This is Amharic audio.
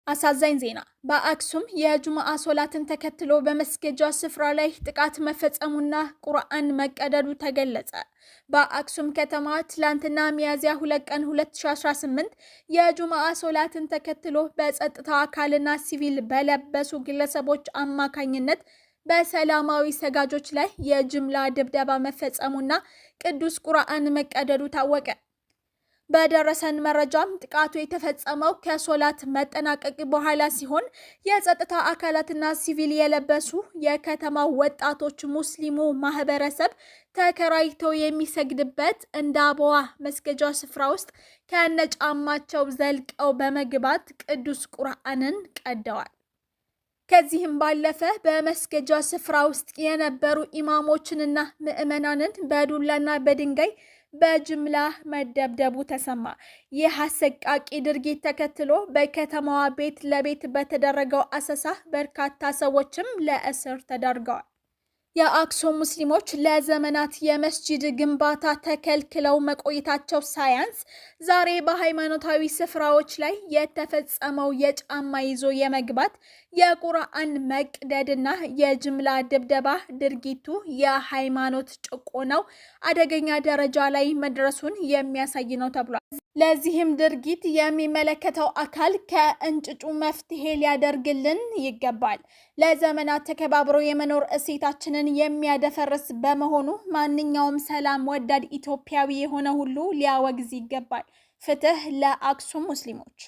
አሳዛኝ ዜና በአክሱም የጁማአ ሶላትን ተከትሎ በመስገጃ ስፍራ ላይ ጥቃት መፈጸሙና ቁርአን መቀደዱ ተገለጸ። በአክሱም ከተማ ትላንትና ሚያዝያ 2 ቀን 2018 የጁማአ ሶላትን ተከትሎ በጸጥታ አካልና ሲቪል በለበሱ ግለሰቦች አማካኝነት በሰላማዊ ሰጋጆች ላይ የጅምላ ድብደባ መፈጸሙና ቅዱስ ቁርአን መቀደዱ ታወቀ። በደረሰን መረጃም ጥቃቱ የተፈጸመው ከሶላት መጠናቀቅ በኋላ ሲሆን የጸጥታ አካላትና ሲቪል የለበሱ የከተማው ወጣቶች ሙስሊሙ ማህበረሰብ ተከራይቶ የሚሰግድበት እንደ አበዋ መስገጃ ስፍራ ውስጥ ከነጫማቸው ዘልቀው በመግባት ቅዱስ ቁርአንን ቀደዋል። ከዚህም ባለፈ በመስገጃ ስፍራ ውስጥ የነበሩ ኢማሞችንና ምዕመናንን በዱላና በድንጋይ በጅምላ መደብደቡ ተሰማ። ይህ አሰቃቂ ድርጊት ተከትሎ በከተማዋ ቤት ለቤት በተደረገው አሰሳ በርካታ ሰዎችም ለእስር ተዳርገዋል። የአክሱም ሙስሊሞች ለዘመናት የመስጂድ ግንባታ ተከልክለው መቆየታቸው ሳያንስ ዛሬ በሃይማኖታዊ ስፍራዎች ላይ የተፈጸመው የጫማ ይዞ የመግባት የቁርአን መቅደድና የጅምላ ድብደባ ድርጊቱ የሃይማኖት ጭቆናው አደገኛ ደረጃ ላይ መድረሱን የሚያሳይ ነው ተብሏል። ለዚህም ድርጊት የሚመለከተው አካል ከእንጭጩ መፍትሄ ሊያደርግልን ይገባል። ለዘመናት ተከባብሮ የመኖር እሴታችንን የሚያደፈርስ በመሆኑ ማንኛውም ሰላም ወዳድ ኢትዮጵያዊ የሆነ ሁሉ ሊያወግዝ ይገባል። ፍትህ ለአክሱም ሙስሊሞች።